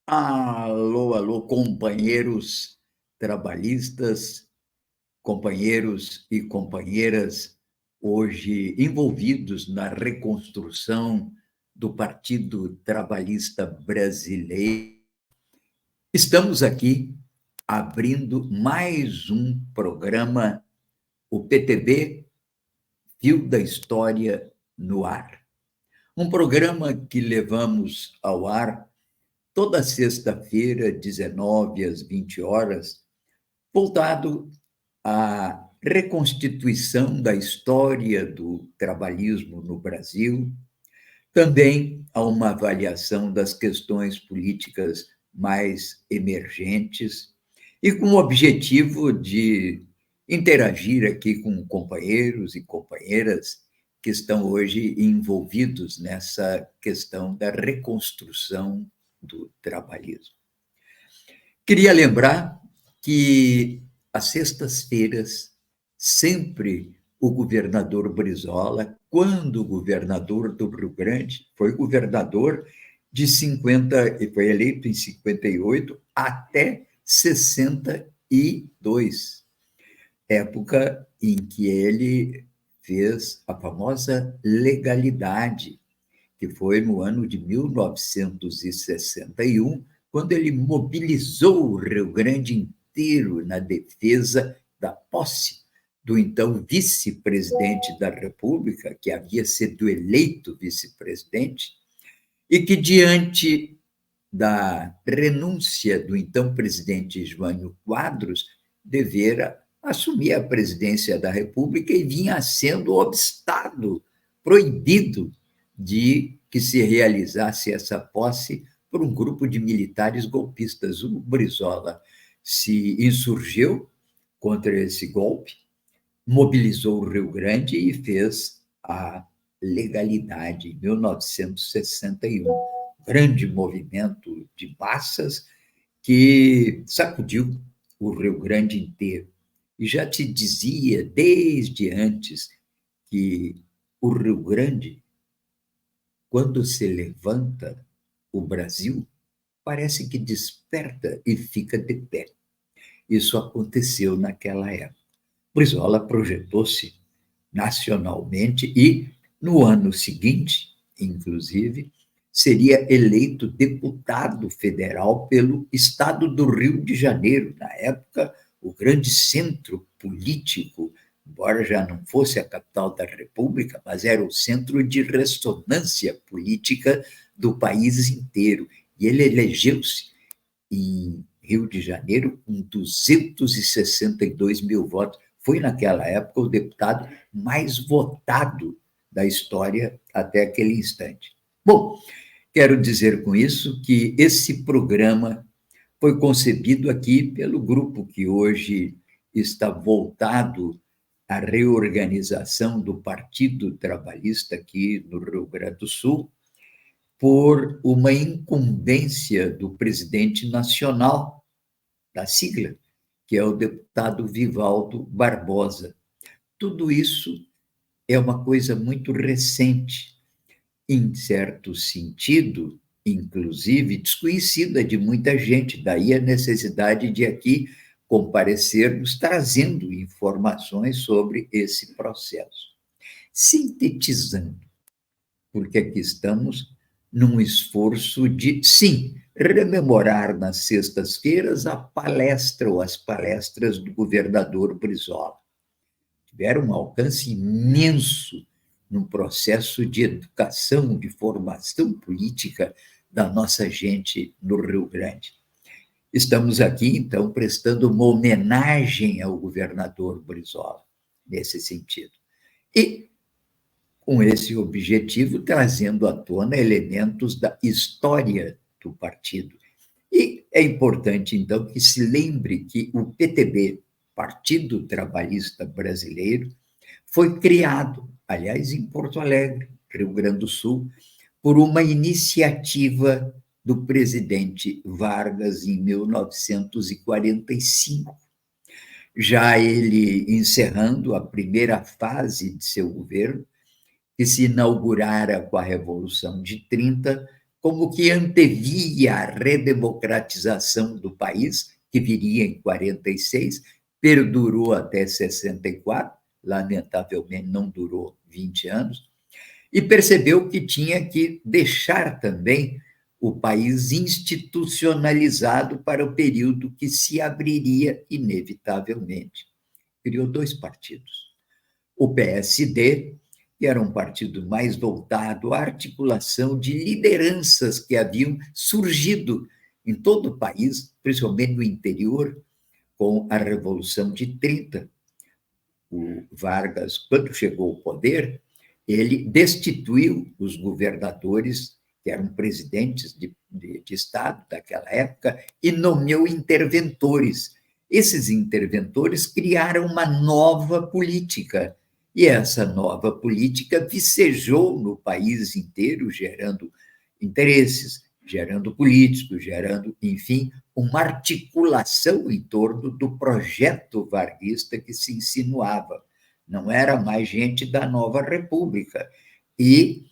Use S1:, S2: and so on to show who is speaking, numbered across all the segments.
S1: Alô, alô, companheiros trabalhistas, companheiros e companheiras, hoje envolvidos na reconstrução do Partido Trabalhista Brasileiro. Estamos aqui abrindo mais um programa, o PTB Fio da História no Ar. Um programa que levamos ao ar toda sexta-feira, 19 às 20 horas, voltado à reconstituição da história do trabalhismo no Brasil, também a uma avaliação das questões políticas mais emergentes e com o objetivo de interagir aqui com companheiros e companheiras que estão hoje envolvidos nessa questão da reconstrução do trabalhismo. Queria lembrar que às sextas-feiras, sempre o governador Brizola, quando governador do Rio Grande, foi governador de 50, e foi eleito em 58 até 62, época em que ele fez a famosa legalidade, que foi no ano de 1961, quando ele mobilizou o Rio Grande inteiro na defesa da posse do então vice-presidente da República, que havia sido eleito vice-presidente, e que, diante da renúncia do então presidente Jânio Quadros, devera assumir a presidência da República e vinha sendo obstado, proibido de que se realizasse essa posse por um grupo de militares golpistas. O Brizola se insurgiu contra esse golpe, mobilizou o Rio Grande e fez a legalidade em 1961. Grande movimento de massas que sacudiu o Rio Grande inteiro. E já te dizia desde antes que o Rio Grande, quando se levanta, o Brasil parece que desperta e fica de pé. Isso aconteceu naquela época. Brizola projetou-se nacionalmente e, no ano seguinte, inclusive, seria eleito deputado federal pelo estado do Rio de Janeiro, na época, o grande centro político, embora já não fosse a capital da República, mas era o centro de ressonância política do país inteiro. E ele elegeu-se em Rio de Janeiro com 262 mil votos. Foi, naquela época, o deputado mais votado da história até aquele instante. Bom, quero dizer com isso que esse programa foi concebido aqui pelo grupo que hoje está voltado à reorganização do Partido Trabalhista aqui no Rio Grande do Sul, por uma incumbência do presidente nacional da sigla, que é o deputado Vivaldo Barbosa. Tudo isso é uma coisa muito recente, em certo sentido, inclusive desconhecida de muita gente, daí a necessidade de aqui comparecermos trazendo informações sobre esse processo. Sintetizando, porque aqui estamos num esforço de, sim, rememorar nas sextas-feiras a palestra ou as palestras do governador Brizola. Tiveram um alcance imenso no processo de educação, de formação política da nossa gente no Rio Grande. Estamos aqui, então, prestando uma homenagem ao governador Brizola, nesse sentido. E, com esse objetivo, trazendo à tona elementos da história do partido. E é importante, então, que se lembre que o PTB, Partido Trabalhista Brasileiro, foi criado, aliás, em Porto Alegre, Rio Grande do Sul, por uma iniciativa do presidente Vargas em 1945. Já ele encerrando a primeira fase de seu governo, que se inaugurara com a Revolução de 30, como que antevia a redemocratização do país, que viria em 46, perdurou até 64, lamentavelmente não durou 20 anos, e percebeu que tinha que deixar também o país institucionalizado para o período que se abriria inevitavelmente. Criou dois partidos. O PSD, que era um partido mais voltado à articulação de lideranças que haviam surgido em todo o país, principalmente no interior, com a Revolução de 30. O Vargas, quando chegou ao poder, ele destituiu os governadores, que eram presidentes de Estado daquela época, e nomeou interventores. Esses interventores criaram uma nova política, e essa nova política vicejou no país inteiro, gerando interesses, gerando políticos, gerando, enfim, uma articulação em torno do projeto varguista que se insinuava. Não era mais gente da nova república. E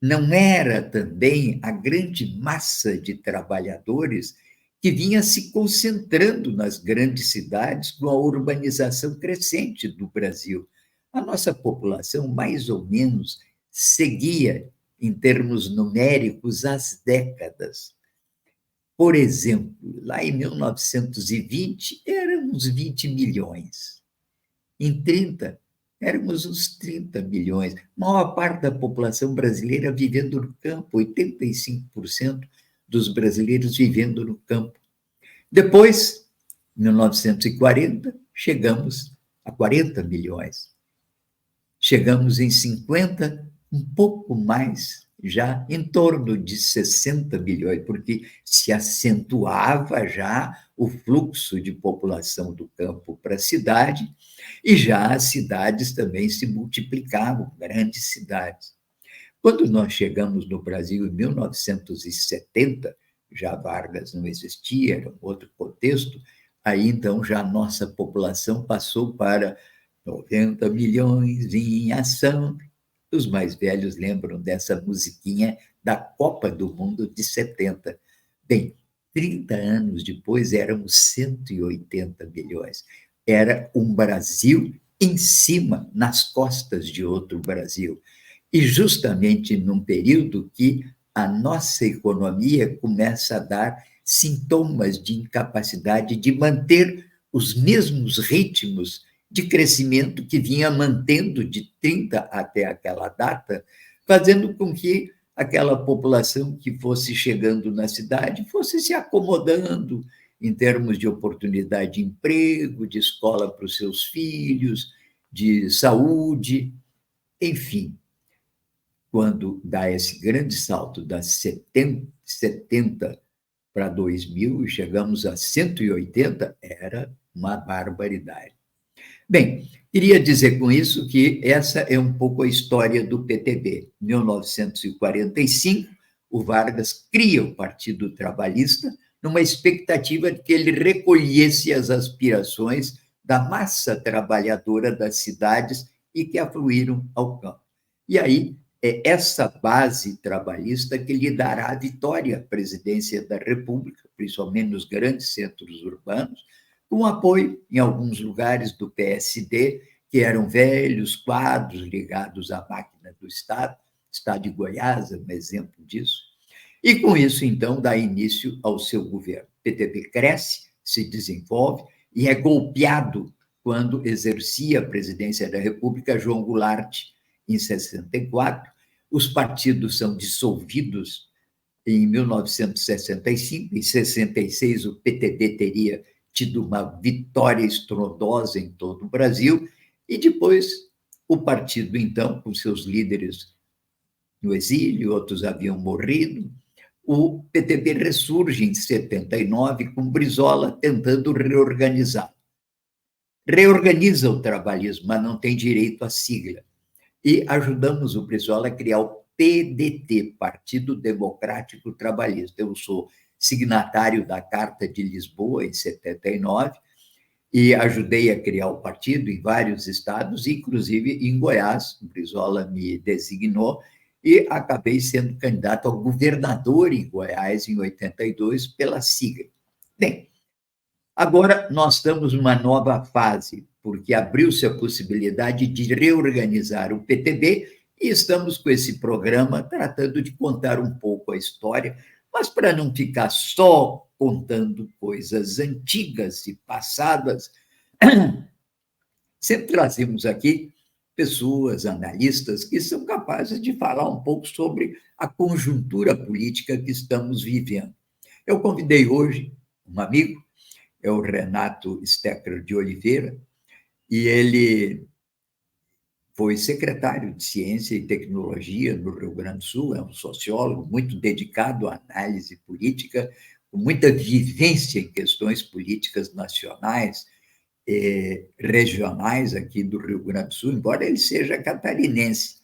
S1: não era também a grande massa de trabalhadores que vinha se concentrando nas grandes cidades com a urbanização crescente do Brasil. A nossa população, mais ou menos, seguia, em termos numéricos, as décadas. Por exemplo, lá em 1920, éramos 20 milhões. Em 30, éramos uns 30 milhões. A maior parte da população brasileira vivendo no campo, 85% dos brasileiros vivendo no campo. Depois, em 1940, chegamos a 40 milhões. Chegamos em 50, um pouco mais, já em torno de 60 milhões, porque se acentuava já o fluxo de população do campo para a cidade, e já as cidades também se multiplicavam, grandes cidades. Quando nós chegamos no Brasil em 1970, já Vargas não existia, era um outro contexto, aí então já a nossa população passou para 90 milhões em ação. Os mais velhos lembram dessa musiquinha da Copa do Mundo de 70. Bem, 30 anos depois éramos 180 milhões. Era um Brasil em cima, nas costas de outro Brasil. E justamente num período que a nossa economia começa a dar sintomas de incapacidade de manter os mesmos ritmos de crescimento que vinha mantendo de 30 até aquela data, fazendo com que aquela população que fosse chegando na cidade fosse se acomodando em termos de oportunidade de emprego, de escola para os seus filhos, de saúde, enfim. Quando dá esse grande salto das 70 para 2000 e chegamos a 180, era uma barbaridade. Bem, queria dizer com isso que essa é um pouco a história do PTB. Em 1945, o Vargas cria o Partido Trabalhista numa expectativa de que ele recolhesse as aspirações da massa trabalhadora das cidades e que afluíram ao campo. E aí é essa base trabalhista que lhe dará a vitória à presidência da República, principalmente nos grandes centros urbanos, com apoio, em alguns lugares, do PSD, que eram velhos quadros ligados à máquina do Estado. O Estado de Goiás é um exemplo disso. E, com isso, então, dá início ao seu governo. O PTB cresce, se desenvolve e é golpeado quando exercia a presidência da República João Goulart, em 64. Os partidos são dissolvidos em 1965. Em 66, o PTB teria tido uma vitória estrondosa em todo o Brasil, e depois o partido, então, com seus líderes no exílio, outros haviam morrido, o PTB ressurge em 79 com Brizola tentando reorganizar. Reorganiza o trabalhismo, mas não tem direito à sigla. E ajudamos o Brizola a criar o PDT, Partido Democrático Trabalhista. Eu sou signatário da Carta de Lisboa, em 79, e ajudei a criar o partido em vários estados, inclusive em Goiás. O Brizola me designou, e acabei sendo candidato ao governador em Goiás em 82 pela sigla. Bem, agora nós estamos numa nova fase, porque abriu-se a possibilidade de reorganizar o PTB e estamos com esse programa tratando de contar um pouco a história, mas para não ficar só contando coisas antigas e passadas, sempre trazemos aqui pessoas, analistas, que são capazes de falar um pouco sobre a conjuntura política que estamos vivendo. Eu convidei hoje um amigo, é o Renato Stecker de Oliveira, e ele foi secretário de Ciência e Tecnologia no Rio Grande do Sul, é um sociólogo muito dedicado à análise política, com muita vivência em questões políticas nacionais, regionais aqui do Rio Grande do Sul, embora ele seja catarinense.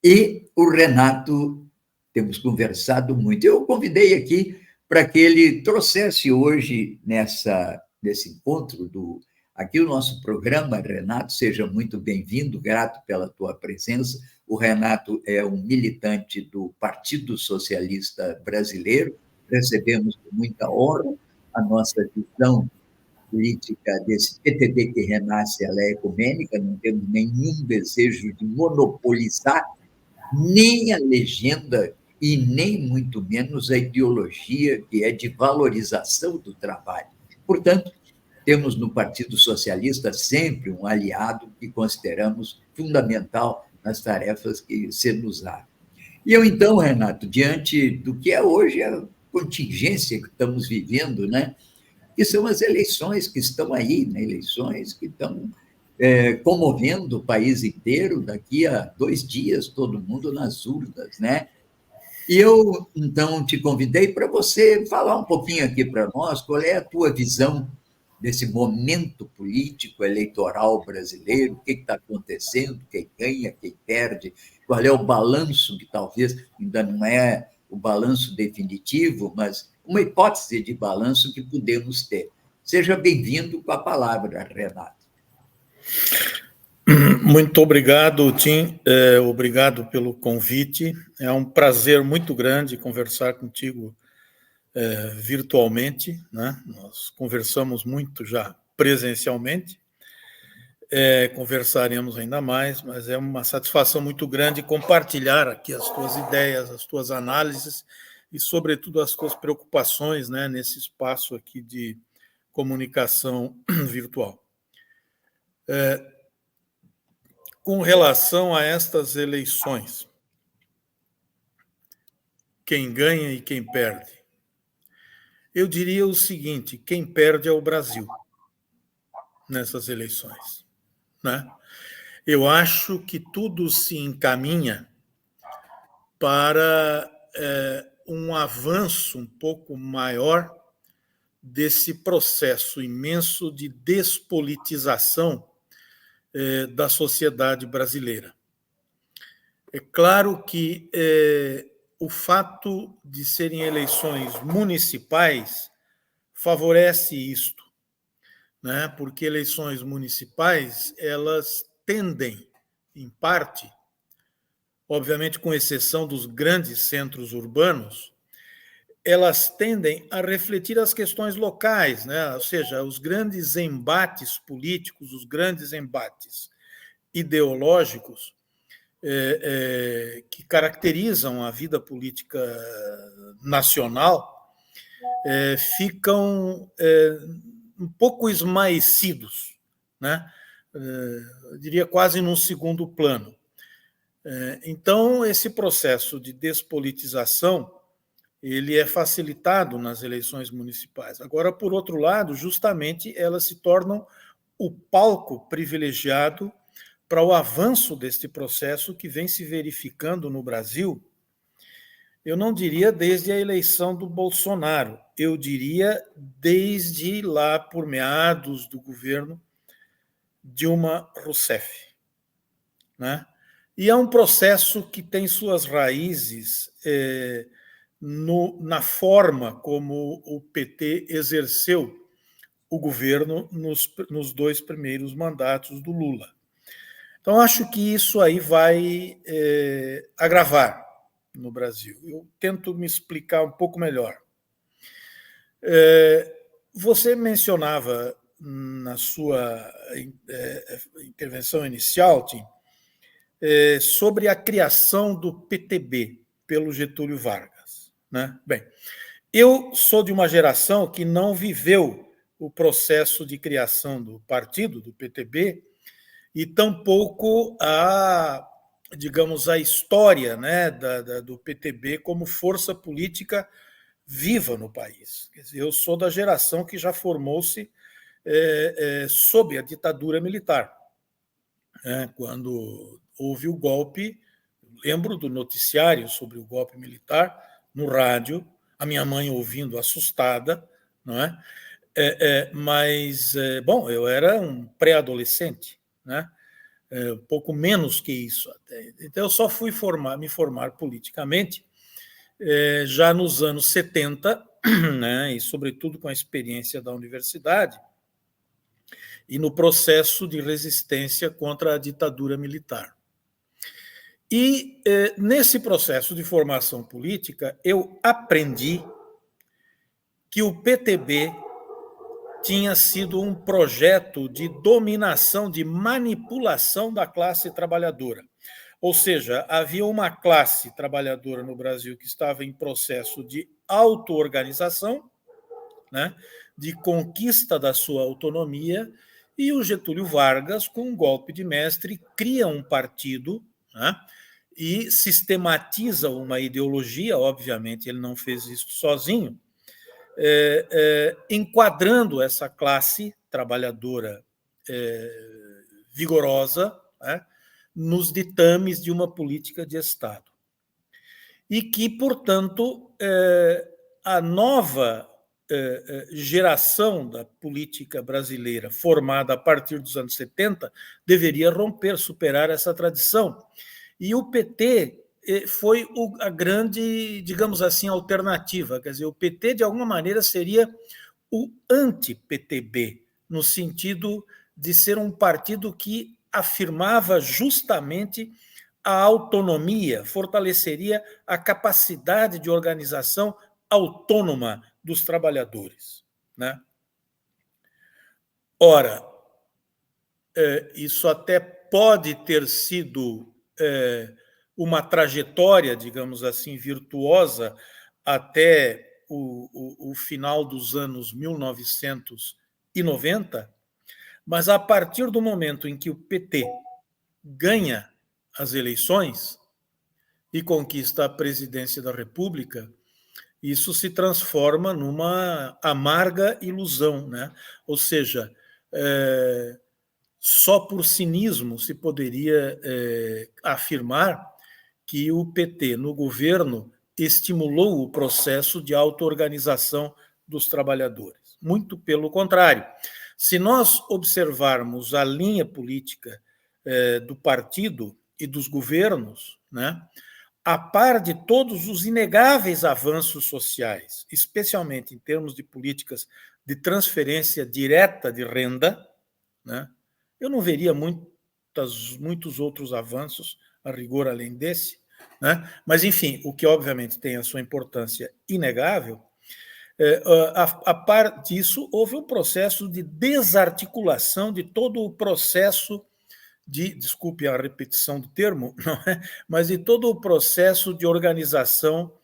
S1: E o Renato, temos conversado muito. Eu o convidei aqui para que ele trouxesse hoje, nesse encontro, aqui o nosso programa. Renato, seja muito bem-vindo, grato pela tua presença. O Renato é um militante do Partido Socialista Brasileiro, recebemos com muita honra a nossa visão política desse PTB que renasce, ela é ecumênica, não temos nenhum desejo de monopolizar nem a legenda e nem muito menos a ideologia que é de valorização do trabalho. Portanto, temos no Partido Socialista sempre um aliado que consideramos fundamental nas tarefas que se nos dá. E eu, então, Renato, diante do que é hoje a contingência que estamos vivendo, né, que são as eleições que estão aí, né, eleições que estão comovendo o país inteiro. Daqui a 2 dias, todo mundo nas urnas, né? E eu, então, te convidei para você falar um pouquinho aqui para nós qual é a tua visão desse momento político eleitoral brasileiro, o que está acontecendo, quem ganha, quem perde, qual é o balanço, que talvez ainda não é o balanço definitivo, mas uma hipótese de balanço que podemos ter. Seja bem-vindo com a palavra, Renato.
S2: Muito obrigado, Tim. Obrigado pelo convite. É um prazer muito grande conversar contigo virtualmente, né? Nós conversamos muito já presencialmente, conversaremos ainda mais, mas é uma satisfação muito grande compartilhar aqui as tuas ideias, as tuas análises e, sobretudo, as tuas preocupações, né, nesse espaço aqui de comunicação virtual. Com relação a estas eleições, quem ganha e quem perde? Eu diria o seguinte: quem perde é o Brasil nessas eleições, né? Eu acho que tudo se encaminha para um avanço um pouco maior desse processo imenso de despolitização da sociedade brasileira. É claro que o fato de serem eleições municipais favorece isto, né? Porque eleições municipais, elas tendem, em parte, obviamente com exceção dos grandes centros urbanos, elas tendem a refletir as questões locais, né? Ou seja, os grandes embates políticos, os grandes embates ideológicos que caracterizam a vida política nacional ficam um pouco esmaecidos, né? Eu diria quase num segundo plano. Então, esse processo de despolitização ele é facilitado nas eleições municipais. Agora, por outro lado, justamente elas se tornam o palco privilegiado para o avanço deste processo que vem se verificando no Brasil. Eu não diria desde a eleição do Bolsonaro, eu diria desde lá por meados do governo Dilma Rousseff, né? E é um processo que tem suas raízes na forma como o PT exerceu o governo nos 2 primeiros mandatos do Lula. Então, acho que isso aí vai agravar no Brasil. Eu tento me explicar um pouco melhor. Você mencionava na sua intervenção inicial, Tim, sobre a criação do PTB pelo Getúlio Vargas, né? Bem, eu sou de uma geração que não viveu o processo de criação do partido, do PTB, e tampouco digamos, a história, né, do PTB como força política viva no país. Quer dizer, eu sou da geração que já formou-se sob a ditadura militar. Quando houve o golpe, lembro do noticiário sobre o golpe militar no rádio, a minha mãe ouvindo assustada, não é? Mas, bom, eu era um pré-adolescente, né? Um pouco menos que isso até. Então, eu só fui me formar politicamente já nos anos 70, né? E, sobretudo, com a experiência da universidade e no processo de resistência contra a ditadura militar. E, nesse processo de formação política, eu aprendi que o PTB tinha sido um projeto de dominação, de manipulação da classe trabalhadora. Ou seja, havia uma classe trabalhadora no Brasil que estava em processo de auto-organização, né, de conquista da sua autonomia, e o Getúlio Vargas, com um golpe de mestre, cria um partido, né, e sistematiza uma ideologia. Obviamente, ele não fez isso sozinho, enquadrando essa classe trabalhadora vigorosa, né, nos ditames de uma política de Estado. E que, portanto, a nova geração da política brasileira, formada a partir dos anos 70, deveria romper, superar essa tradição. E o PT foi a grande, digamos assim, alternativa. Quer dizer, o PT, de alguma maneira, seria o anti-PTB, no sentido de ser um partido que afirmava justamente a autonomia, fortaleceria a capacidade de organização autônoma dos trabalhadores, né? Ora, isso até pode ter sido uma trajetória, digamos assim, virtuosa até o final dos anos 1990, mas a partir do momento em que o PT ganha as eleições e conquista a presidência da República, isso se transforma numa amarga ilusão, né? Ou seja, só por cinismo se poderia afirmar que o PT, no governo, estimulou o processo de auto-organização dos trabalhadores. Muito pelo contrário. Se nós observarmos a linha política do partido e dos governos, né, a par de todos os inegáveis avanços sociais, especialmente em termos de políticas de transferência direta de renda, né, eu não veria muitos outros avanços, a rigor, além desse, né? Mas, enfim, o que obviamente tem a sua importância inegável, a par disso, houve um processo de desarticulação de todo o processo desculpe a repetição do termo, não é? Mas de todo o processo de organização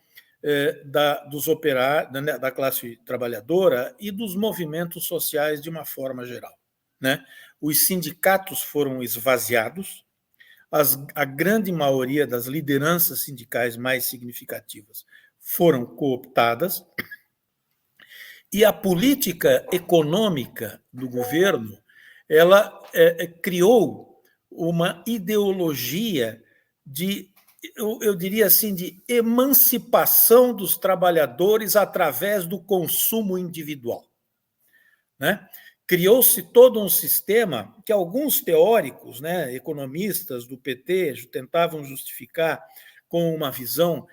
S2: dos operários, da classe trabalhadora e dos movimentos sociais de uma forma geral, né? Os sindicatos foram esvaziados, a grande maioria das lideranças sindicais mais significativas foram cooptadas, e a política econômica do governo, ela criou uma ideologia de, eu diria assim, de emancipação dos trabalhadores através do consumo individual, né? Criou-se todo um sistema que alguns teóricos, né, economistas do PT, tentavam justificar com uma visão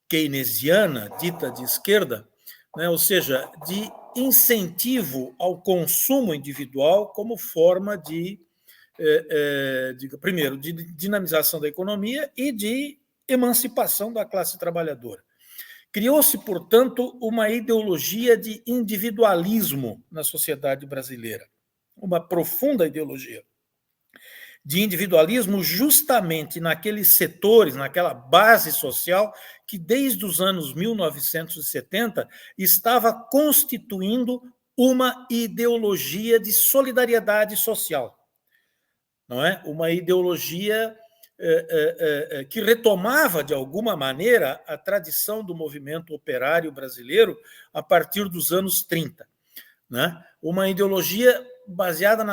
S2: keynesiana, dita de esquerda, né, ou seja, de incentivo ao consumo individual como forma de primeiro, de dinamização da economia e de emancipação da classe trabalhadora. Criou-se, portanto, uma ideologia de individualismo na sociedade brasileira, uma profunda ideologia de individualismo justamente naqueles setores, naquela base social que desde os anos 1970 estava constituindo uma ideologia de solidariedade social, não é? Uma ideologia que retomava, de alguma maneira, a tradição do movimento operário brasileiro a partir dos anos 30. Né? Uma ideologia baseada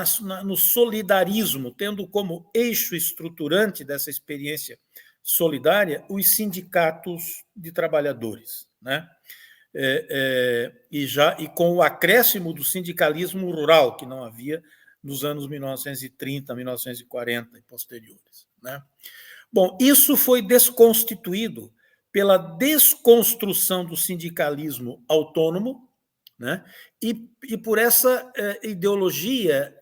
S2: no solidarismo, tendo como eixo estruturante dessa experiência solidária os sindicatos de trabalhadores. Né? E com o acréscimo do sindicalismo rural, que não havia nos anos 1930, 1940 e posteriores. Né? Bom, isso foi desconstituído pela desconstrução do sindicalismo autônomo, né? E por essa ideologia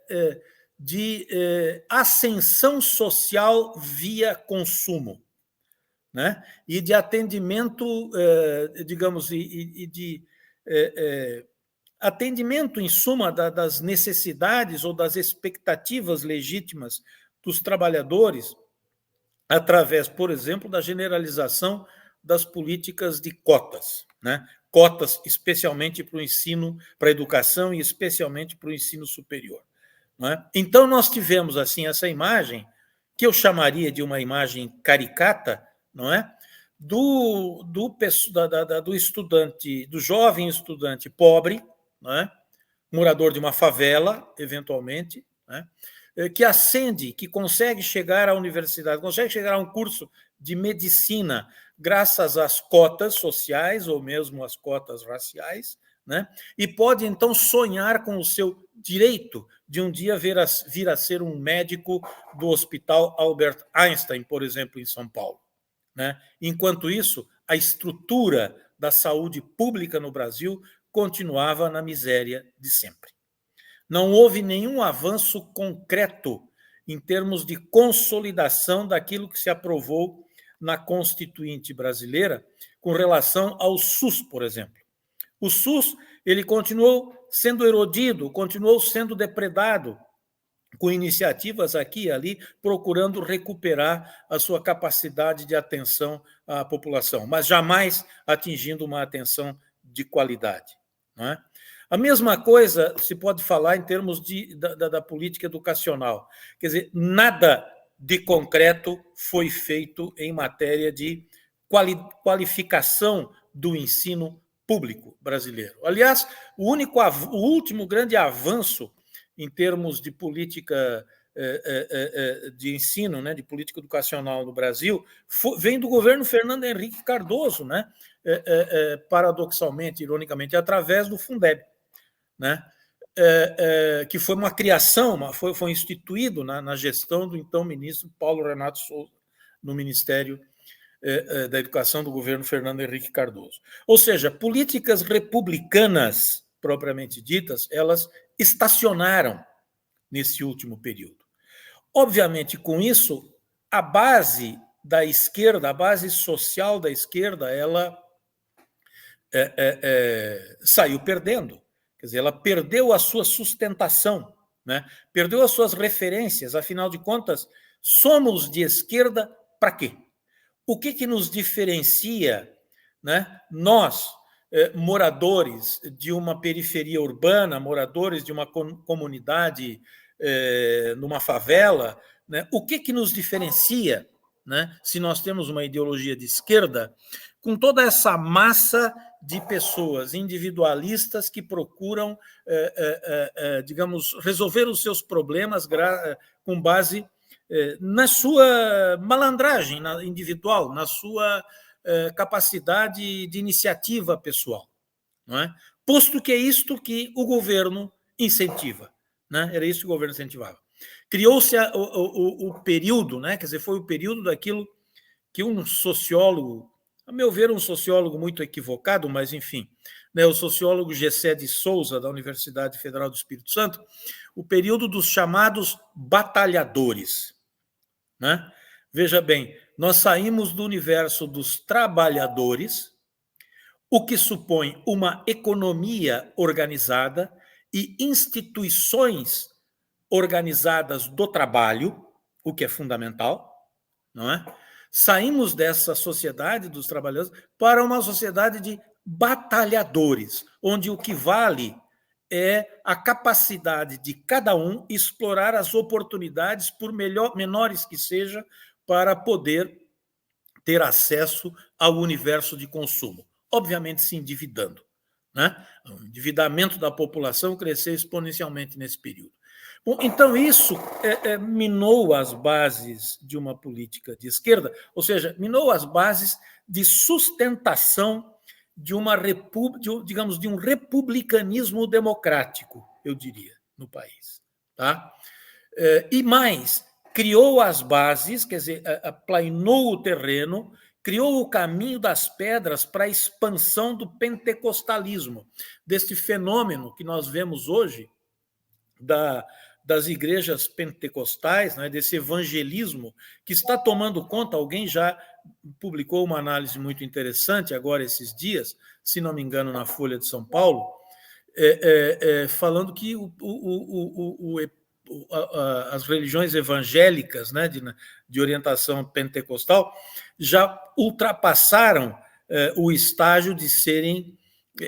S2: de ascensão social via consumo, né? E de atendimento, digamos, e de atendimento, em suma, das necessidades ou das expectativas legítimas dos trabalhadores, através, por exemplo, da generalização das políticas de cotas, né? Cotas especialmente para o ensino, para a educação e especialmente para o ensino superior. Não é? Então, nós tivemos, assim, essa imagem, que eu chamaria de uma imagem caricata, não é? Do estudante, do jovem estudante pobre, não é? Morador de uma favela, eventualmente, né? Que ascende, que consegue chegar à universidade, consegue chegar a um curso de medicina graças às cotas sociais ou mesmo às cotas raciais, né? E pode, então, sonhar com o seu direito de um dia vir a ser um médico do Hospital Albert Einstein, por exemplo, em São Paulo. Né? Enquanto isso, a estrutura da saúde pública no Brasil continuava na miséria de sempre. Não houve nenhum avanço concreto em termos de consolidação daquilo que se aprovou na Constituinte brasileira com relação ao SUS, por exemplo. O SUS, ele continuou sendo erodido, continuou sendo depredado, com iniciativas aqui e ali, procurando recuperar a sua capacidade de atenção à população, mas jamais atingindo uma atenção de qualidade. Não é? A mesma coisa se pode falar em termos da política educacional. Quer dizer, nada de concreto foi feito em matéria de qualificação do ensino público brasileiro. Aliás, o último grande avanço em termos de política de ensino, né, de política educacional no Brasil, vem do governo Fernando Henrique Cardoso, né, paradoxalmente, ironicamente, através do Fundeb, né, que foi uma criação, foi instituído na gestão do então ministro Paulo Renato Souza, no Ministério da Educação do governo Fernando Henrique Cardoso. Ou seja, políticas republicanas, propriamente ditas, elas estacionaram nesse último período. Obviamente, com isso, a base da esquerda, a base social da esquerda, ela saiu perdendo. Quer dizer, ela perdeu a sua sustentação, né? Perdeu as suas referências. Afinal de contas, somos de esquerda para quê? O que nos diferencia, né? Nós, moradores de uma periferia urbana, moradores de uma comunidade, numa favela, né? O que nos diferencia, né? Se nós temos uma ideologia de esquerda, com toda essa massa de pessoas individualistas que procuram, digamos, resolver os seus problemas com base na sua malandragem individual, na sua capacidade de iniciativa pessoal, não é? Posto que é isto que o governo incentiva, né? Era isso que o governo incentivava. Criou-se o período, né? Quer dizer, foi o período daquilo que um sociólogo a meu ver, um sociólogo muito equivocado, mas, enfim, né, o sociólogo Gessé de Souza, da Universidade Federal do Espírito Santo, o período dos chamados batalhadores. Né? Veja bem, nós saímos do universo dos trabalhadores, o que supõe uma economia organizada e instituições organizadas do trabalho, o que é fundamental, não é? Saímos dessa sociedade dos trabalhadores para uma sociedade de batalhadores, onde o que vale é a capacidade de cada um explorar as oportunidades, por menores que sejam, para poder ter acesso ao universo de consumo. Obviamente, se endividando. Né? O endividamento da população cresceu exponencialmente nesse período. Bom, então, isso minou as bases de uma política de esquerda, ou seja, minou as bases de sustentação de uma digamos, de um republicanismo democrático, eu diria, no país. Tá? E mais, criou as bases, quer dizer, aplainou o terreno, criou o caminho das pedras para a expansão do pentecostalismo, deste fenômeno que nós vemos hoje das igrejas pentecostais, né, desse evangelismo que está tomando conta. Alguém já publicou uma análise muito interessante agora esses dias, se não me engano, na Folha de São Paulo, falando que as religiões evangélicas, né, de orientação pentecostal já ultrapassaram o estágio de serem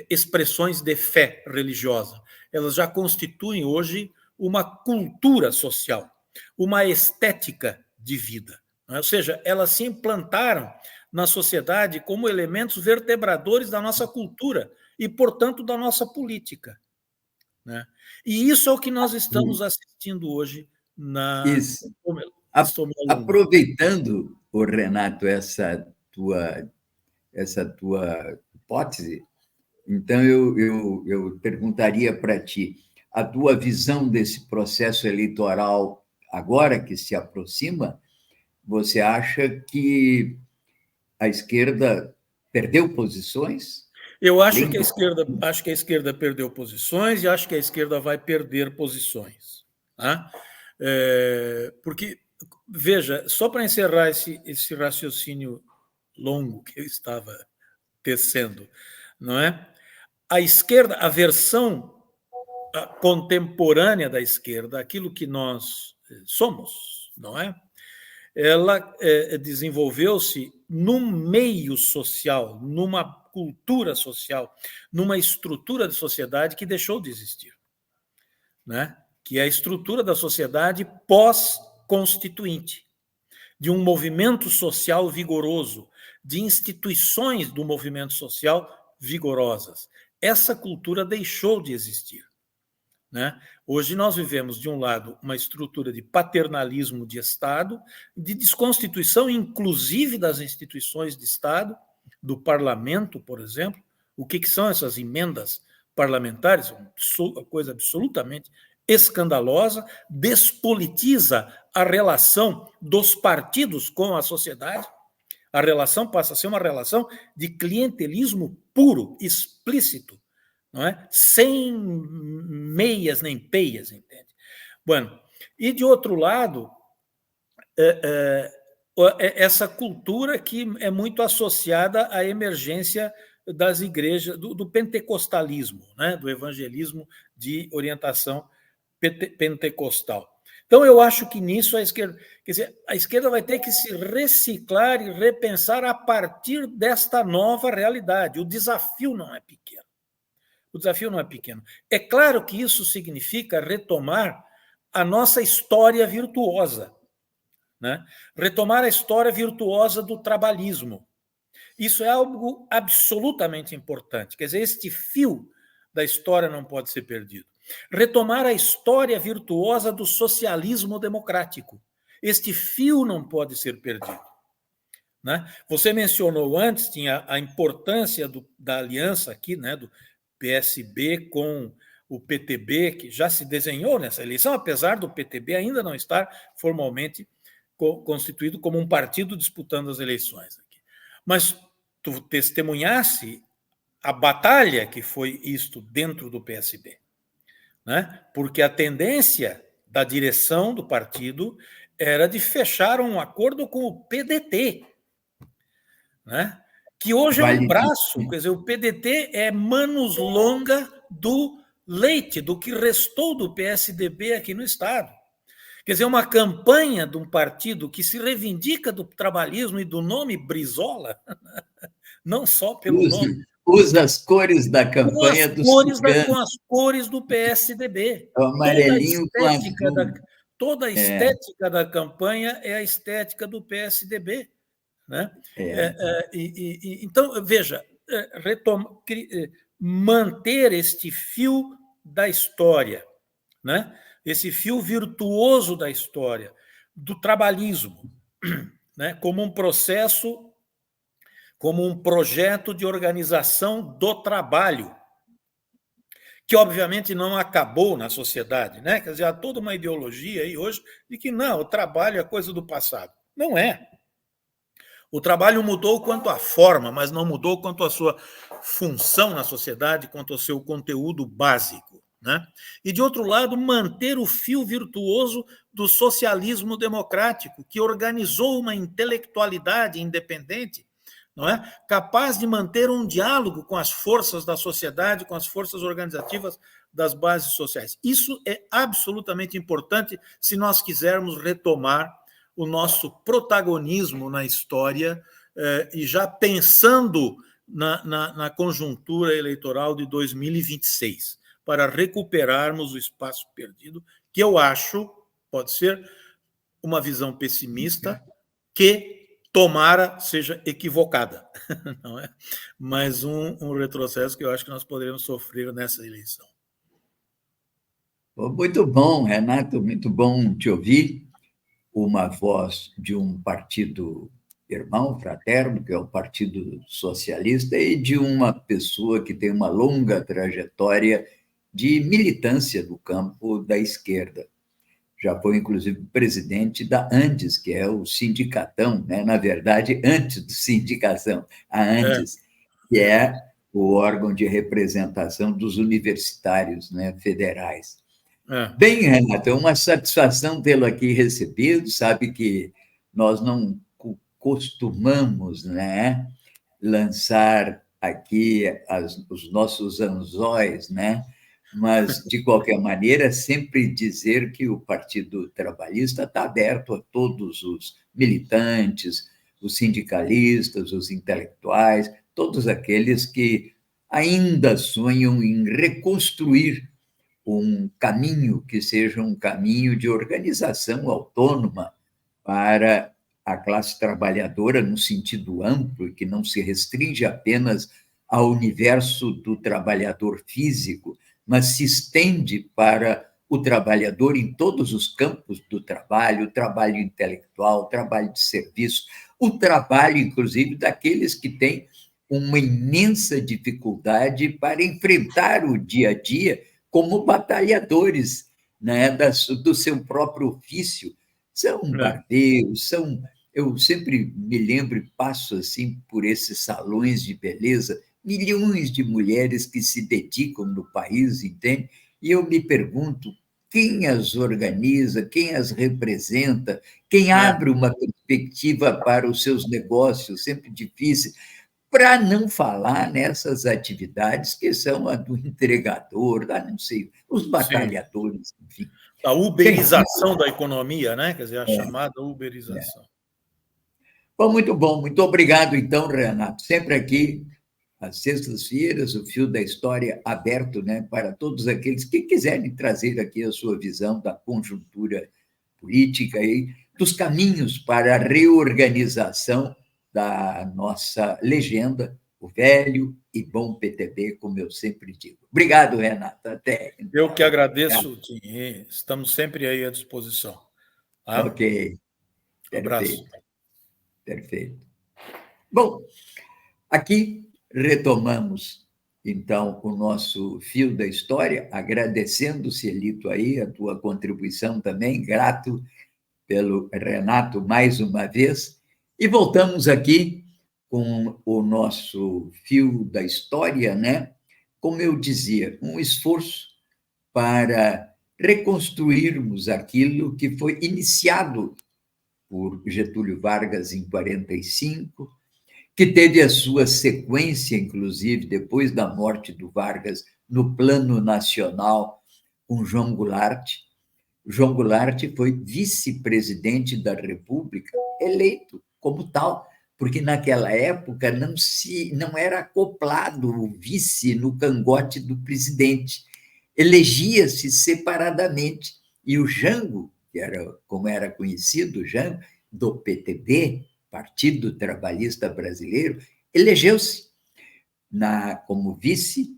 S2: expressões de fé religiosa. Elas já constituem hoje uma cultura social, uma estética de vida. Ou seja, elas se implantaram na sociedade como elementos vertebradores da nossa cultura e, portanto, da nossa política. Né? E isso é o que nós estamos assistindo hoje na...
S1: Isso. Aproveitando, Renato, essa tua hipótese, então eu perguntaria para ti, a tua visão desse processo eleitoral agora que se aproxima, você acha que a esquerda perdeu posições?
S2: Eu acho que a esquerda perdeu posições e acho que a esquerda vai perder posições. Tá? Porque, veja, só para encerrar esse raciocínio longo que eu estava tecendo, não é? A esquerda, a versão contemporânea da esquerda, aquilo que nós somos, não é? Ela desenvolveu-se num meio social, numa cultura social, numa estrutura de sociedade que deixou de existir, né? Que é a estrutura da sociedade pós-constituinte, de um movimento social vigoroso, de instituições do movimento social vigorosas. Essa cultura deixou de existir. Né? Hoje nós vivemos, de um lado, uma estrutura de paternalismo de Estado, de desconstituição, inclusive das instituições de Estado, do parlamento, por exemplo. O que são essas emendas parlamentares? Uma coisa absolutamente escandalosa, despolitiza a relação dos partidos com a sociedade. A relação passa a ser uma relação de clientelismo puro, explícito, não é? Sem meias nem peias, entende? Bueno, e de outro lado, essa cultura que é muito associada à emergência das igrejas, do pentecostalismo, né? Do evangelismo de orientação pentecostal. Então, eu acho que nisso a esquerda, quer dizer, a esquerda vai ter que se reciclar e repensar a partir desta nova realidade. O desafio não é pequeno. O desafio não é pequeno. É claro que isso significa retomar a nossa história virtuosa, né? Retomar a história virtuosa do trabalhismo. Isso é algo absolutamente importante. Quer dizer, este fio da história não pode ser perdido. Retomar a história virtuosa do socialismo democrático. Este fio não pode ser perdido. Né? Você mencionou antes, tinha a importância da aliança aqui, né, do PSB com o PTB, que já se desenhou nessa eleição, apesar do PTB ainda não estar formalmente constituído como um partido disputando as eleições aqui. Mas tu testemunhasse a batalha que foi isto dentro do PSB, né? Porque a tendência da direção do partido era de fechar um acordo com o PDT, né? Que hoje é um
S1: Vale
S2: braço, quer dizer, o PDT é manos longa do Leite, do que restou do PSDB aqui no Estado. Quer dizer, uma campanha de um partido que se reivindica do trabalhismo e do nome Brizola, não só pelo nome,
S1: usa as cores da campanha dos
S2: com
S1: ciganos,
S2: as cores do PSDB.
S1: o amarelinho com azul.
S2: Toda a estética da campanha é a estética do PSDB. Né? Então, veja, manter este fio da história, né? Esse fio virtuoso da história, do trabalhismo, né? Como um processo, como um projeto de organização do trabalho, que obviamente não acabou na sociedade, né? Quer dizer, há toda uma ideologia aí hoje de que não, o trabalho é coisa do passado. Não é. O trabalho mudou quanto à forma, mas não mudou quanto à sua função na sociedade, quanto ao seu conteúdo básico, né? E, de outro lado, manter o fio virtuoso do socialismo democrático, que organizou uma intelectualidade independente, não é? Capaz de manter um diálogo com as forças da sociedade, com as forças organizativas das bases sociais. Isso é absolutamente importante se nós quisermos retomar o nosso protagonismo na história, e já pensando na conjuntura eleitoral de 2026, para recuperarmos o espaço perdido, que eu acho, pode ser uma visão pessimista, que tomara seja equivocada, não é? Mas um retrocesso que eu acho que nós poderemos sofrer nessa eleição.
S1: Muito bom, Renato, muito bom te ouvir. Uma voz de um partido irmão, fraterno, que é o Partido Socialista, e de uma pessoa que tem uma longa trajetória de militância no campo da esquerda. Já foi, inclusive, presidente da Andes, que é o sindicatão, né? Na verdade, antes do sindicação, a Andes, que é o órgão de representação dos universitários, né, federais. Bem, Renato, é uma satisfação tê-lo aqui recebido. Sabe que nós não costumamos, né, lançar aqui os nossos anzóis, né? Mas, de qualquer maneira, sempre dizer que o Partido Trabalhista está aberto a todos os militantes, os sindicalistas, os intelectuais, todos aqueles que ainda sonham em reconstruir um caminho que seja um caminho de organização autônoma para a classe trabalhadora, no sentido amplo, que não se restringe apenas ao universo do trabalhador físico, mas se estende para o trabalhador em todos os campos do trabalho, o trabalho intelectual, o trabalho de serviço, o trabalho, inclusive, daqueles que têm uma imensa dificuldade para enfrentar o dia a dia como batalhadores, né, do seu próprio ofício. São barbeiros, eu sempre me lembro e passo assim por esses salões de beleza, milhões de mulheres que se dedicam no país, entende? E eu me pergunto quem as organiza, quem as representa, quem abre uma perspectiva para os seus negócios, sempre difícil, para não falar nessas atividades que são a do entregador, não sei, os batalhadores, enfim.
S2: A uberização da economia, né? Quer dizer, a chamada uberização.
S1: Bom, muito bom. Muito obrigado, então, Renato. Sempre aqui, às sextas-feiras, o Fio da História aberto, né, para todos aqueles que quiserem trazer aqui a sua visão da conjuntura política e dos caminhos para a reorganização da nossa legenda, o velho e bom PTB, como eu sempre digo. Obrigado, Renato. Até.
S2: Eu que agradeço, Tim. Estamos sempre aí à disposição.
S1: Tá? Ok.
S2: Abraço.
S1: Perfeito. Bom, aqui retomamos, então, o nosso fio da história, agradecendo, Celito, aí, a tua contribuição também, grato pelo Renato mais uma vez, e voltamos aqui com o nosso fio da história, né? Como eu dizia, um esforço para reconstruirmos aquilo que foi iniciado por Getúlio Vargas em 45, que teve a sua sequência, inclusive, depois da morte do Vargas, no plano nacional, com João Goulart. João Goulart foi vice-presidente da República, eleito como tal, porque naquela época não era acoplado o vice no cangote do presidente, elegia-se separadamente. E o Jango, que era, como era conhecido, o Jango, do PTB, Partido Trabalhista Brasileiro, elegeu-se como vice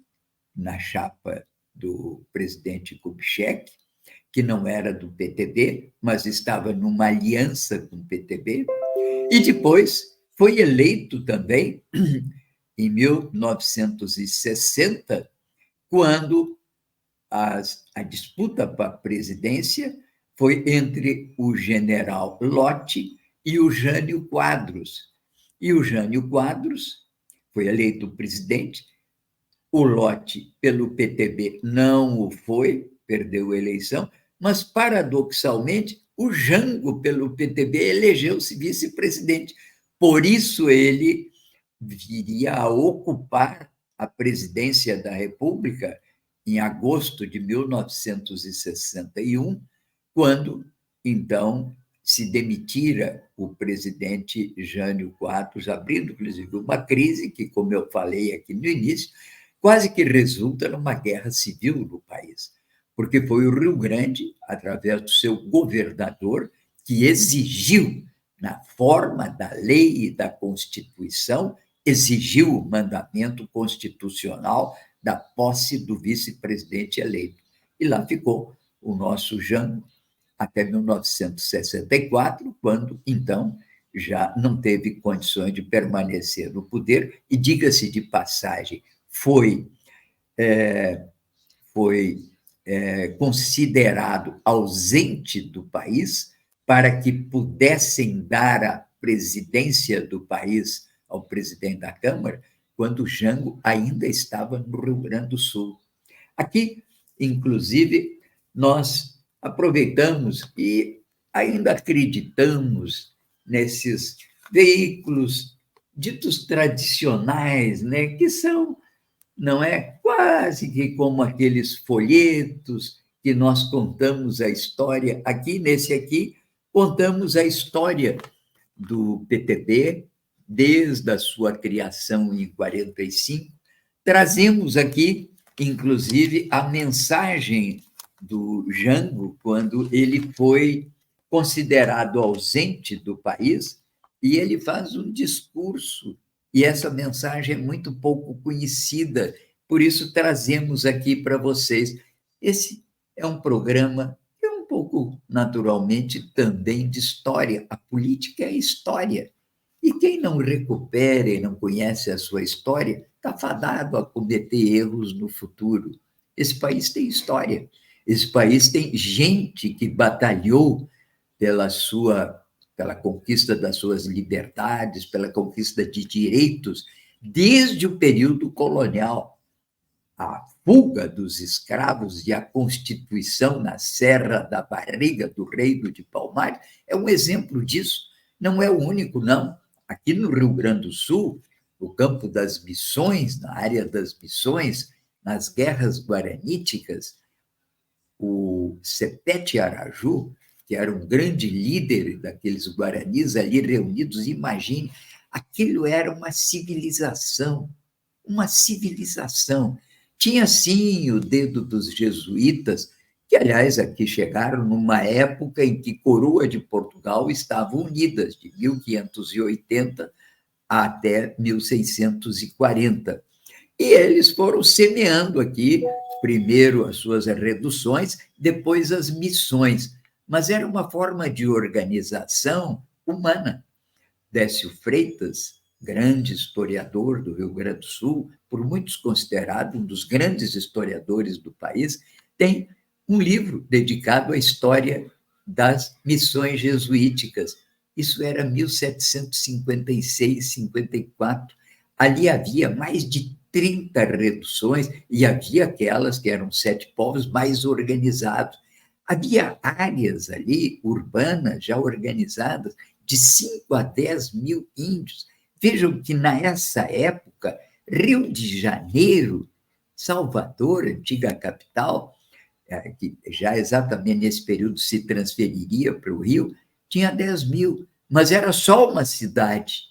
S1: na chapa do presidente Kubitschek, que não era do PTB, mas estava numa aliança com o PTB, e depois foi eleito também em 1960, quando a disputa para a presidência foi entre o general Lott e o Jânio Quadros. E o Jânio Quadros foi eleito presidente, o Lott, pelo PTB, não o foi, perdeu a eleição, mas, paradoxalmente, o Jango, pelo PTB, elegeu-se vice-presidente. Por isso, ele viria a ocupar a presidência da República em agosto de 1961, quando, então, se demitira o presidente Jânio Quadros, abrindo, inclusive, uma crise que, como eu falei aqui no início, quase que resulta numa guerra civil no país, porque foi o Rio Grande, através do seu governador, que exigiu, na forma da lei e da Constituição, exigiu o mandamento constitucional da posse do vice-presidente eleito. E lá ficou o nosso Jango até 1964, quando, então, já não teve condições de permanecer no poder, e, diga-se de passagem, foi considerado ausente do país para que pudessem dar a presidência do país ao presidente da Câmara, quando o Jango ainda estava no Rio Grande do Sul. Aqui, inclusive, nós aproveitamos e ainda acreditamos nesses veículos ditos tradicionais, né, que são, não é, quase que como aqueles folhetos que nós contamos a história. Aqui, nesse aqui, contamos a história do PTB, desde a sua criação em 45. Trazemos aqui, inclusive, a mensagem do Jango, quando ele foi considerado ausente do país, e ele faz um discurso, e essa mensagem é muito pouco conhecida, por isso trazemos aqui para vocês. Esse é um programa que é um pouco, naturalmente, também de história. A política é história. E quem não recupera e não conhece a sua história está fadado a cometer erros no futuro. Esse país tem história. Esse país tem gente que batalhou pela conquista das suas liberdades, pela conquista de direitos, desde o período colonial. A fuga dos escravos e a constituição na Serra da Barriga do Reino de Palmares é um exemplo disso. Não é o único, não. Aqui no Rio Grande do Sul, no campo das Missões, na área das Missões, nas guerras guaraníticas, o Sepete Araju, que era um grande líder daqueles guaranis ali reunidos, imagine, aquilo era uma civilização, uma civilização. Tinha, sim, o dedo dos jesuítas, que, aliás, aqui chegaram numa época em que Coroa de Portugal estava unidas, de 1580 até 1640. E eles foram semeando aqui, primeiro as suas reduções, depois as missões. Mas era uma forma de organização humana. Décio Freitas, grande historiador do Rio Grande do Sul, por muitos considerado um dos grandes historiadores do país, tem um livro dedicado à história das missões jesuíticas. isso era 1756, 54. Ali havia mais de 30 reduções, e havia aquelas que eram 7 povos mais organizados. Havia áreas ali, urbanas, já organizadas, de 5 a 10 mil índios. Vejam que, nessa época, Rio de Janeiro, Salvador, antiga capital, que já exatamente nesse período se transferiria para o Rio, tinha 10 mil, mas era só uma cidade.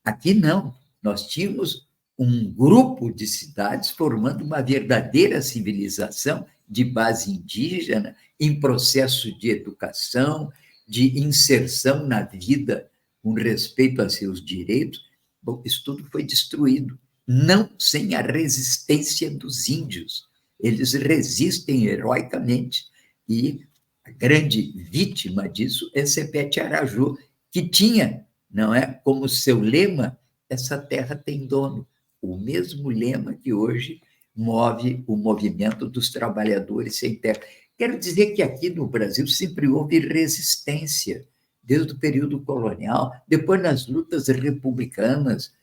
S1: Aqui não, nós tínhamos um grupo de cidades formando uma verdadeira civilização de base indígena, em processo de educação, de inserção na vida, com respeito a seus direitos. Bom, isso tudo foi destruído, não sem a resistência dos índios. Eles resistem heroicamente, e a grande vítima disso é Sepete Araju, que tinha, não é, como seu lema, essa terra tem dono, o mesmo lema que hoje move o movimento dos trabalhadores sem terra. Quero dizer que aqui no Brasil sempre houve resistência, desde o período colonial, depois nas lutas republicanas,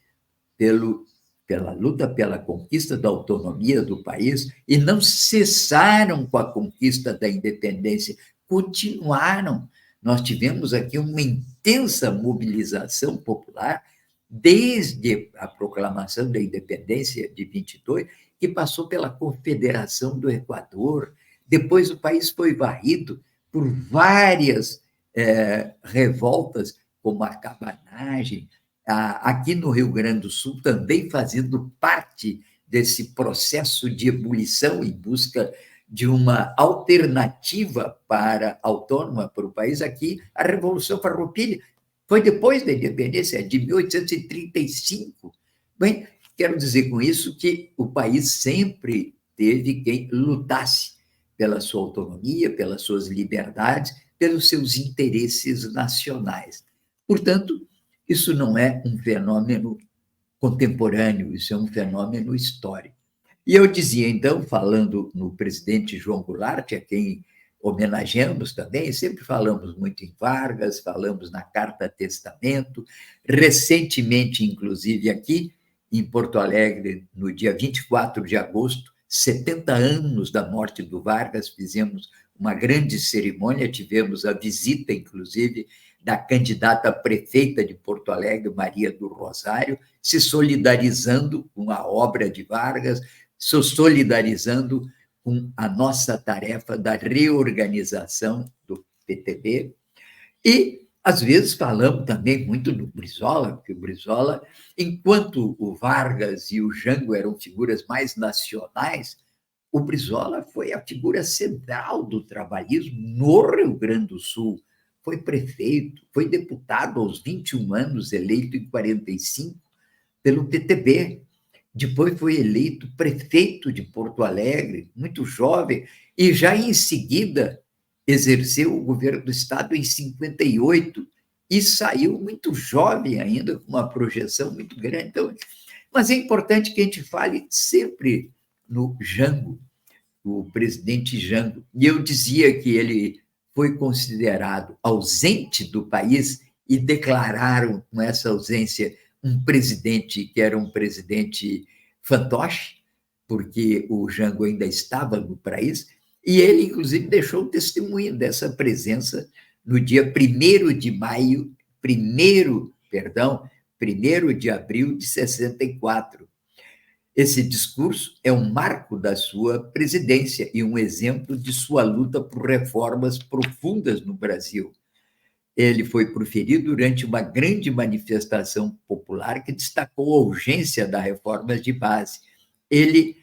S1: pela luta pela conquista da autonomia do país, e não cessaram com a conquista da independência, continuaram. Nós tivemos aqui uma intensa mobilização popular, desde a proclamação da independência de 22, que passou pela Confederação do Equador. Depois o país foi varrido por várias revoltas, como a cabanagem, aqui no Rio Grande do Sul, também fazendo parte desse processo de ebulição em busca de uma alternativa autônoma para o país. Aqui, a Revolução Farroupilha foi depois da independência, de 1835. Bem, quero dizer com isso que o país sempre teve quem lutasse pela sua autonomia, pelas suas liberdades, pelos seus interesses nacionais. Portanto, isso não é um fenômeno contemporâneo, isso é um fenômeno histórico. E eu dizia, então, falando no presidente João Goulart, a quem homenageamos também, sempre falamos muito em Vargas, falamos na Carta Testamento, recentemente, inclusive aqui em Porto Alegre, no dia 24 de agosto, 70 anos da morte do Vargas, fizemos uma grande cerimônia, tivemos a visita, inclusive, da candidata a prefeita de Porto Alegre, Maria do Rosário, se solidarizando com a obra de Vargas, se solidarizando com a nossa tarefa da reorganização do PTB. E, às vezes, falamos também muito do Brizola, porque o Brizola, enquanto o Vargas e o Jango eram figuras mais nacionais, o Brizola foi a figura central do trabalhismo no Rio Grande do Sul. Foi prefeito, foi deputado aos 21 anos, eleito em 45 pelo PTB. Depois foi eleito prefeito de Porto Alegre, muito jovem, e já em seguida exerceu o governo do Estado em 58 e saiu muito jovem ainda, com uma projeção muito grande. Então, mas é importante que a gente fale sempre no Jango, o presidente Jango. E eu dizia que ele foi considerado ausente do país e declararam com essa ausência um presidente que era um presidente fantoche, porque o Jango ainda estava no país, e ele, inclusive, deixou testemunho dessa presença no dia 1º de maio, 1º de abril de 64. Esse discurso é um marco da sua presidência e um exemplo de sua luta por reformas profundas no Brasil. Ele foi proferido durante uma grande manifestação popular que destacou a urgência das reformas de base. Ele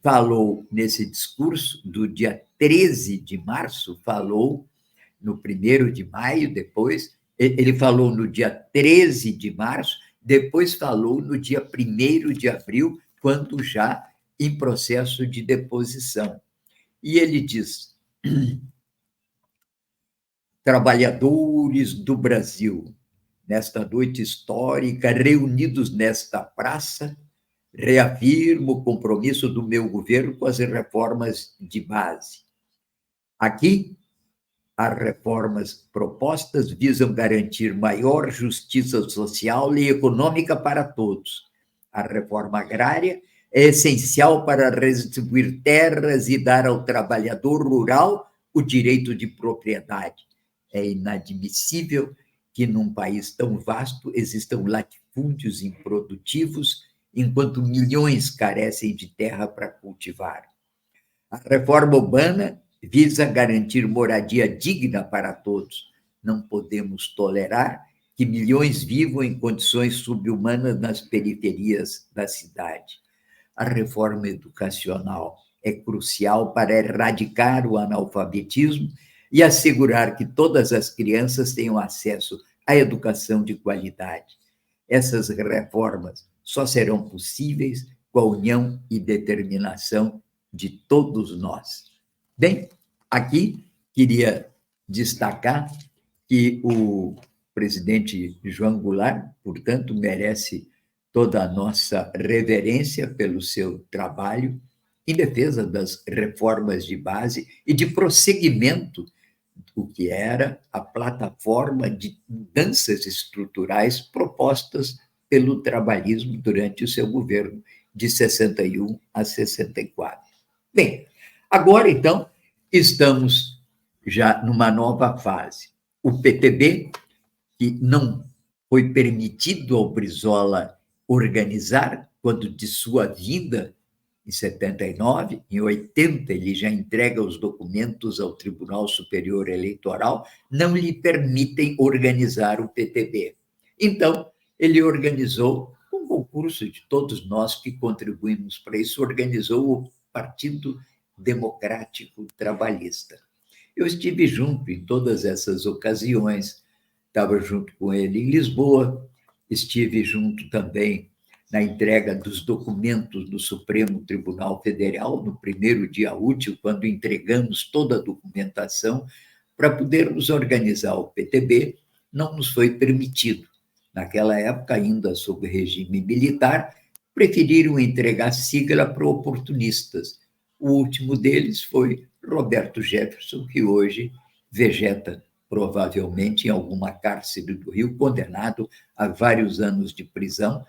S1: falou nesse discurso do dia 13 de março, falou no 1º de maio, depois, ele falou no dia 13 de março, depois falou no dia 1º de abril, quando já em processo de deposição. E ele diz: trabalhadores do Brasil, nesta noite histórica, reunidos nesta praça, reafirmo o compromisso do meu governo com as reformas de base. Aqui, As reformas propostas visam garantir maior justiça social e econômica para todos. A reforma agrária é essencial para redistribuir terras e dar ao trabalhador rural o direito de propriedade. É inadmissível que, num país tão vasto, existam latifúndios improdutivos, enquanto milhões carecem de terra para cultivar. A reforma urbana visa garantir moradia digna para todos. Não podemos tolerar que milhões vivam em condições subhumanas nas periferias da cidade. A reforma educacional é crucial para erradicar o analfabetismo e assegurar que todas as crianças tenham acesso à educação de qualidade. Essas reformas só serão possíveis com a união e determinação de todos nós. Bem, aqui queria destacar que o presidente João Goulart, portanto, merece toda a nossa reverência pelo seu trabalho em defesa das reformas de base e de prosseguimento do que era a plataforma de mudanças estruturais propostas pelo trabalhismo durante o seu governo, de 61 a 64. Bem, agora, então, estamos já numa nova fase. O PTB, que não foi permitido ao Brizola organizar, quando de sua vinda, em 79, em 80, ele já entrega os documentos ao Tribunal Superior Eleitoral, não lhe permitem organizar o PTB. Então, ele organizou, com o concurso de todos nós que contribuímos para isso, organizou o Partido Democrático Trabalhista. Eu estive junto em todas essas ocasiões, estava junto com ele em Lisboa, estive junto também na entrega dos documentos do Supremo Tribunal Federal, no primeiro dia útil, quando entregamos toda a documentação para podermos organizar o PTB, não nos foi permitido. Naquela época, ainda sob regime militar, preferiram entregar sigla para oportunistas. O último deles foi Roberto Jefferson, que hoje vegeta provavelmente em alguma cárcere do Rio, condenado a vários anos de prisão,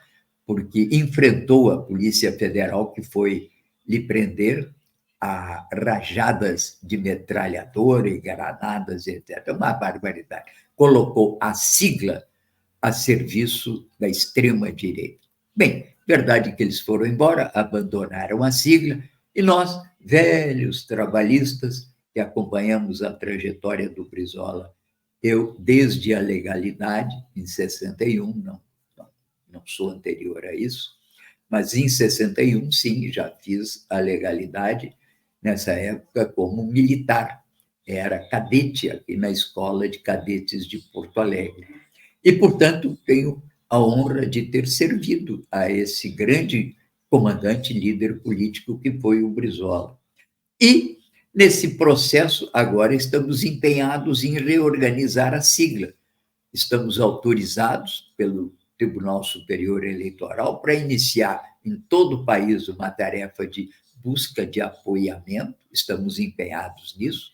S1: porque enfrentou a Polícia Federal, que foi lhe prender a rajadas de metralhadora e granadas, etc. Uma barbaridade. Colocou a sigla a serviço da extrema-direita. Bem, verdade que eles foram embora, abandonaram a sigla, e nós, velhos trabalhistas, que acompanhamos a trajetória do Brizola, eu, desde a legalidade, em 61, não sou anterior a isso, mas em 61, sim, já fiz a legalidade, nessa época, como militar. Era cadete aqui na Escola de Cadetes de Porto Alegre. E, portanto, tenho a honra de ter servido a esse grande comandante, líder político que foi o Brizola. E, nesse processo, agora estamos empenhados em reorganizar a sigla. Estamos autorizados pelo Tribunal Superior Eleitoral para iniciar em todo o país uma tarefa de busca de apoiamento, estamos empenhados nisso,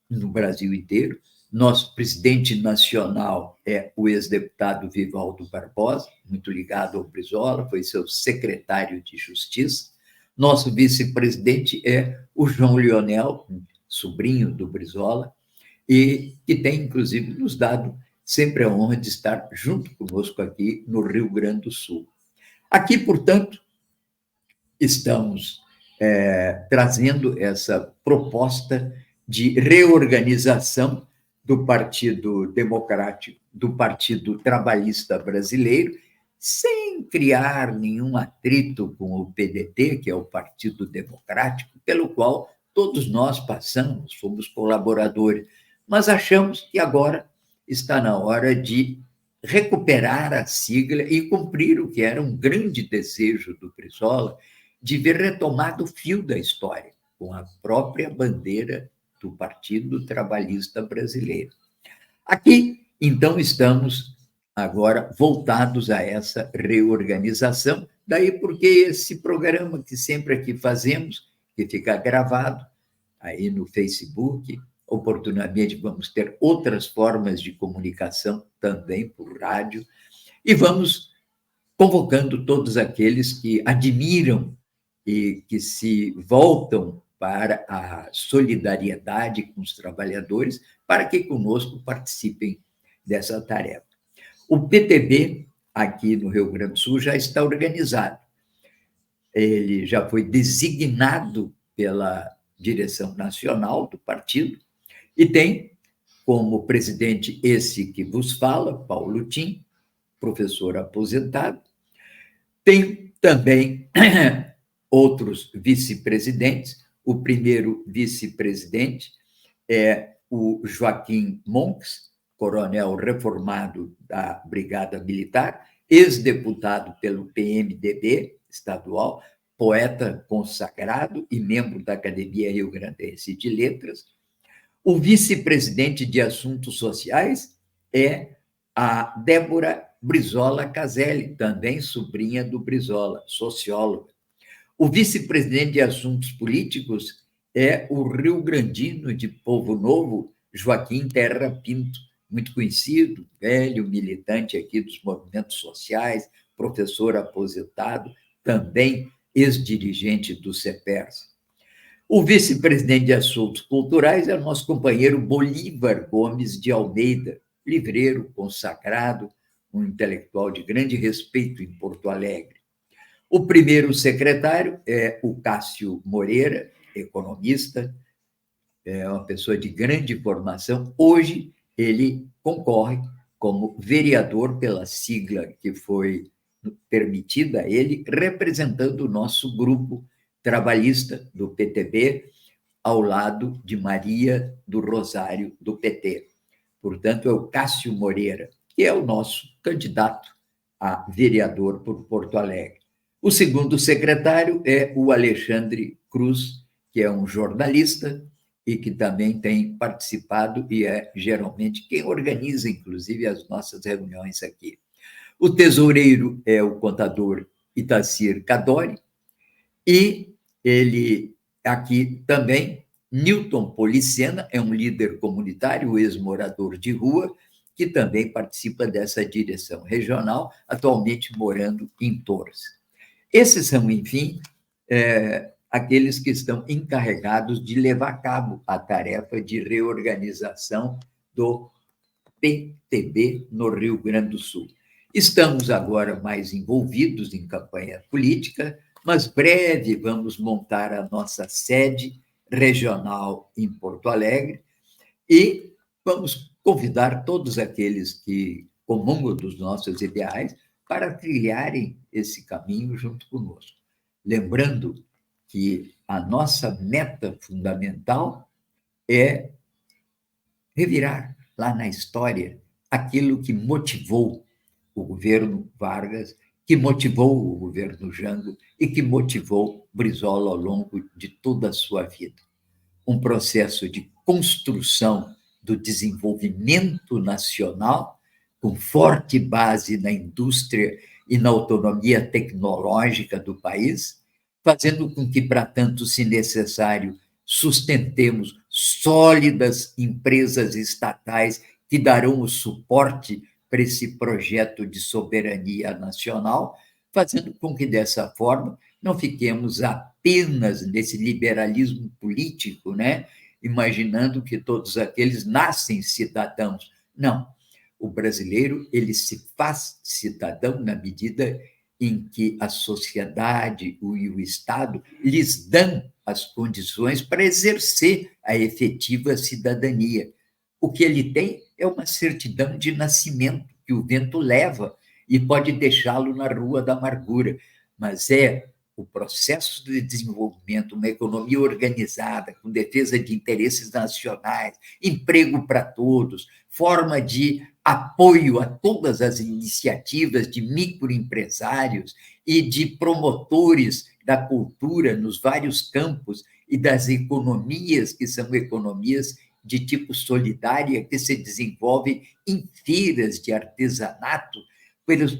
S1: no Brasil inteiro. Nosso presidente nacional é o ex-deputado Vivaldo Barbosa, muito ligado ao Brizola, foi seu secretário de Justiça. Nosso vice-presidente é o João Lionel, sobrinho do Brizola, e que tem, inclusive, nos dado sempre a honra de estar junto conosco aqui no Rio Grande do Sul. Aqui, portanto, estamos trazendo essa proposta de reorganização do Partido Democrático, do Partido Trabalhista Brasileiro, sem criar nenhum atrito com o PDT, que é o Partido Democrático, pelo qual todos nós passamos, fomos colaboradores, mas achamos que agora está na hora de recuperar a sigla e cumprir o que era um grande desejo do Brizola, de ver retomado o fio da história, com a própria bandeira do Partido Trabalhista Brasileiro. Aqui, então, estamos agora voltados a essa reorganização, daí porque esse programa que sempre aqui fazemos, que fica gravado aí no Facebook oportunamente vamos ter outras formas de comunicação, também por rádio, e vamos convocando todos aqueles que admiram e que se voltam para a solidariedade com os trabalhadores, para que conosco participem dessa tarefa. O PTB, aqui no Rio Grande do Sul, já está organizado. Ele já foi designado pela direção nacional do partido e tem como presidente esse que vos fala, Paulo Tim, professor aposentado. Tem também outros vice-presidentes. O primeiro vice-presidente é o Joaquim Monks, coronel reformado da Brigada Militar, ex-deputado pelo PMDB estadual, poeta consagrado e membro da Academia Rio-Grandense de Letras. O vice-presidente de Assuntos Sociais é a Débora Brizola Caselli, também sobrinha do Brizola, socióloga. O vice-presidente de Assuntos Políticos é o rio-grandino de Povo Novo, Joaquim Terra Pinto, muito conhecido, velho militante aqui dos movimentos sociais, professor aposentado, também ex-dirigente do CEPERS. O vice-presidente de Assuntos Culturais é o nosso companheiro Bolívar Gomes de Almeida, livreiro consagrado, um intelectual de grande respeito em Porto Alegre. O primeiro secretário é o Cássio Moreira, economista, é uma pessoa de grande formação. Hoje, ele concorre como vereador pela sigla que foi permitida a ele, representando o nosso grupo trabalhista do PTB, ao lado de Maria do Rosário, do PT. Portanto, é o Cássio Moreira, que é o nosso candidato a vereador por Porto Alegre. O segundo secretário é o Alexandre Cruz, que é um jornalista e que também tem participado e é geralmente quem organiza, inclusive, as nossas reuniões aqui. O tesoureiro é o contador Itacir Cadori e ele aqui também, Newton Policena, é um líder comunitário, ex-morador de rua, que também participa dessa direção regional, atualmente morando em Torres. Esses são, enfim, aqueles que estão encarregados de levar a cabo a tarefa de reorganização do PTB no Rio Grande do Sul. Estamos agora mais envolvidos em campanha política, mas breve vamos montar a nossa sede regional em Porto Alegre e vamos convidar todos aqueles que comungam dos nossos ideais para trilharem esse caminho junto conosco. Lembrando que a nossa meta fundamental é revirar lá na história aquilo que motivou o governo Vargas, que motivou o governo Jango e que motivou Brizola ao longo de toda a sua vida. Um processo de construção do desenvolvimento nacional, com forte base na indústria e na autonomia tecnológica do país, fazendo com que, para tanto, se necessário, sustentemos sólidas empresas estatais que darão o suporte para esse projeto de soberania nacional, fazendo com que, dessa forma, não fiquemos apenas nesse liberalismo político, né? Imaginando que todos aqueles nascem cidadãos. Não. O brasileiro ele se faz cidadão na medida em que a sociedade e o Estado lhes dão as condições para exercer a efetiva cidadania. O que ele tem é uma certidão de nascimento que o vento leva e pode deixá-lo na rua da amargura, mas é o processo de desenvolvimento, uma economia organizada, com defesa de interesses nacionais, emprego para todos, forma de apoio a todas as iniciativas de microempresários e de promotores da cultura nos vários campos e das economias, que são economias de tipo solidária, que se desenvolvem em feiras de artesanato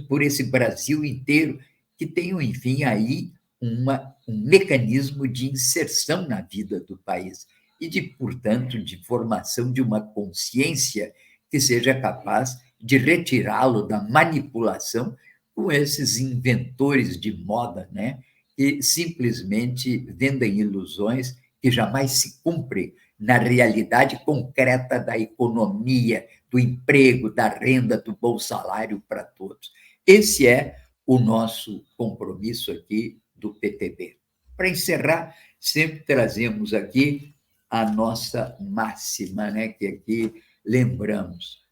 S1: por esse Brasil inteiro, que tem, enfim, aí um mecanismo de inserção na vida do país. e portanto, de formação de uma consciência que seja capaz de retirá-lo da manipulação com esses inventores de moda, né? Que simplesmente vendem ilusões que jamais se cumprem na realidade concreta da economia, do emprego, da renda, do bom salário para todos. Esse é o nosso compromisso aqui do PTB. Para encerrar, sempre trazemos aqui a nossa máxima, né, que aqui lembramos,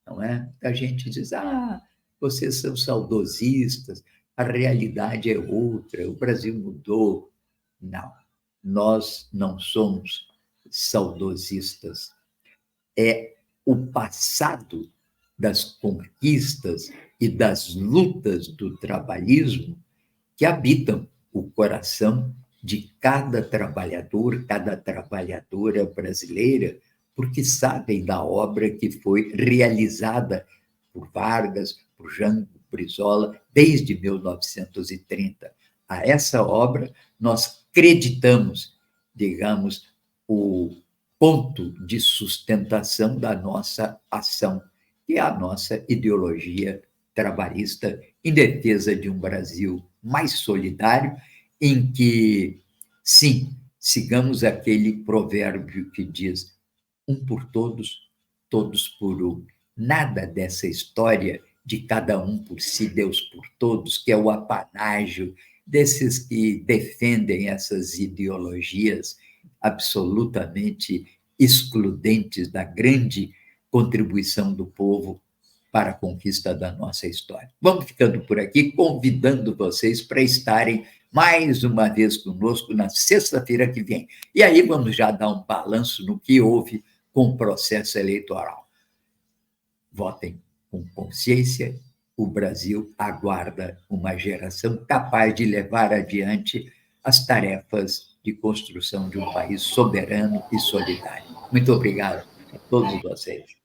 S1: não é? A gente diz, vocês são saudosistas, a realidade é outra, o Brasil mudou. Não, nós não somos saudosistas. É o passado das conquistas e das lutas do trabalhismo que habitam o coração de cada trabalhador, cada trabalhadora brasileira, porque sabem da obra que foi realizada por Vargas, por Jango Brizola, desde 1930. A essa obra nós acreditamos, digamos, o ponto de sustentação da nossa ação, que é a nossa ideologia trabalhista em defesa de um Brasil mais solidário, em que, sim, sigamos aquele provérbio que diz um por todos, todos por um. Nada dessa história de cada um por si, Deus por todos, que é o apanágio desses que defendem essas ideologias absolutamente excludentes da grande contribuição do povo para a conquista da nossa história. Vamos ficando por aqui, convidando vocês para estarem mais uma vez conosco na sexta-feira que vem. E aí vamos já dar um balanço no que houve com o processo eleitoral. Votem com consciência, o Brasil aguarda uma geração capaz de levar adiante as tarefas de construção de um país soberano e solidário. Muito obrigado a todos vocês.